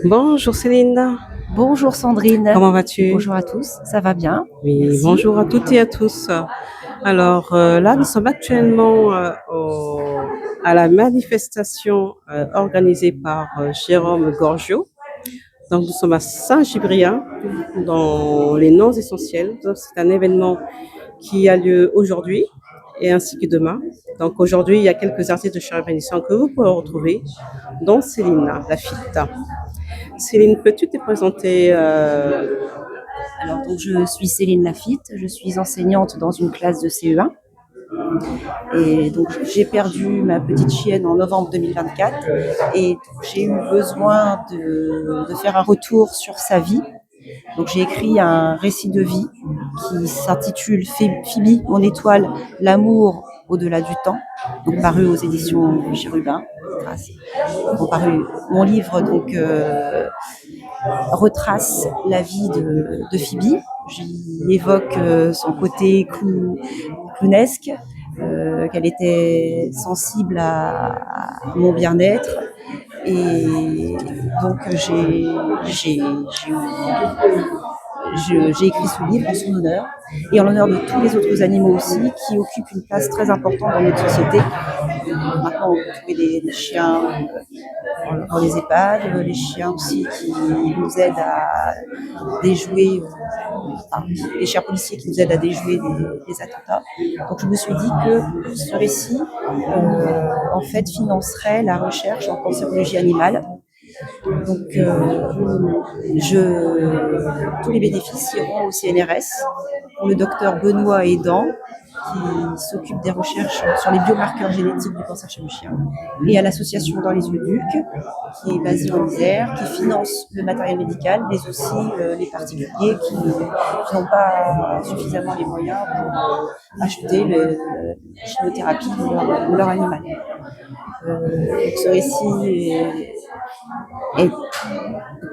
Bonjour Céline, Bonjour Sandrine. comment vas-tu? Bonjour à tous, ça va bien? Oui, Merci. bonjour à toutes et à tous. Alors là, nous sommes actuellement à la manifestation organisée par Jérôme Gorgio. Donc nous sommes à Saint-Gibrien, dans les noms essentiels. Donc, c'est un événement qui a lieu aujourd'hui et ainsi que demain. Donc aujourd'hui, il y a quelques artistes de chant bénédiction que vous pourrez retrouver, dont Céline Lafitte. Céline, peux-tu te présenter Alors donc je suis Céline Lafitte, je suis enseignante dans une classe de CE1 et donc j'ai perdu ma petite chienne en novembre 2024 et j'ai eu besoin de faire un retour sur sa vie. Donc j'ai écrit un récit de vie qui s'intitule Phoebe, mon étoile, l'amour au-delà du temps, donc paru aux éditions Chérubin. Mon livre retrace la vie de Phoebe. J'y évoque son côté clownesque, qu'elle était sensible à mon bien-être. Et donc j'ai écrit ce livre en son honneur et en l'honneur de tous les autres animaux aussi qui occupent une place très importante dans notre société. Maintenant, on peut trouver des chiens dans les EHPAD, les chiens aussi qui nous aident à déjouer, enfin, les chiens policiers qui nous aident à déjouer des attentats. Donc je me suis dit que ce récit, en fait, financerait la recherche en cancérologie animale. Donc, tous les bénéfices iront au CNRS pour le docteur Benoît Aidan, qui s'occupe des recherches sur les biomarqueurs génétiques du cancer chez le chien, et à l'association Dans les yeux d'Ulk, qui est basée en Isère, qui finance le matériel médical, mais aussi les particuliers qui n'ont pas suffisamment les moyens pour acheter la chimiothérapie de leur animal. Ce récit est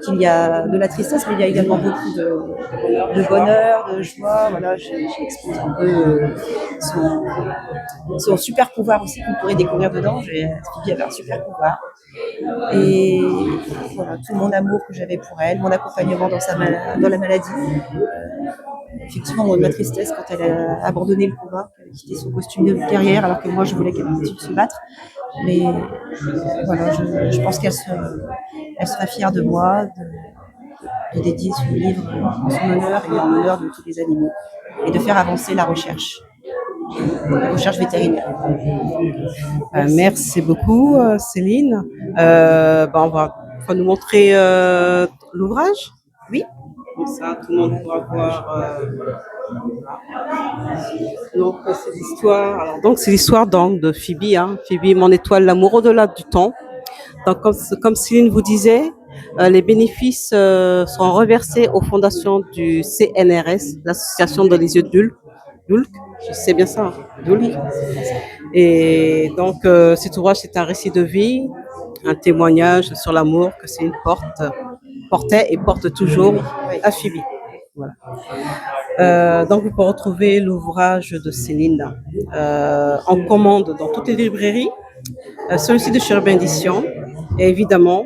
qu'il y a de la tristesse, mais il y a également beaucoup de bonheur, de joie. Voilà, j'expose un peu son super pouvoir aussi qu'on pourrait découvrir dedans. Phoebe avait un super pouvoir. Et voilà, tout mon amour que j'avais pour elle, mon accompagnement dans la maladie. Effectivement, ma tristesse quand elle a abandonné le combat, qu'elle a quitté son costume de guerrière, alors que moi je voulais qu'elle continue de se battre. Mais voilà, je pense elle sera fière de moi, de dédier ce livre en son honneur et en l'honneur de tous les animaux, et de faire avancer la recherche vétérinaire. merci beaucoup Céline. On va nous montrer l'ouvrage. Oui. Comme ça, tout le monde pourra voir. Donc c'est l'histoire. Donc c'est l'histoire de Phoebe. Phoebe, mon étoile, l'amour au-delà du temps. Donc comme Céline vous disait, les bénéfices seront reversés aux fondations du CNRS, l'association de les yeux d'Ulk. Je sais bien ça, Dulk. Et donc cet ouvrage c'est un récit de vie, un témoignage sur l'amour que Céline portait et porte toujours à Phoebe. Voilà. Donc, vous pouvez retrouver l'ouvrage de Céline en commande dans toutes les librairies, sur le site de Chérubin Édition, et évidemment,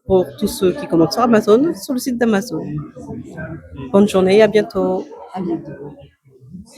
pour tous ceux qui commandent sur Amazon, sur le site d'Amazon. Bonne journée, à bientôt. À bientôt.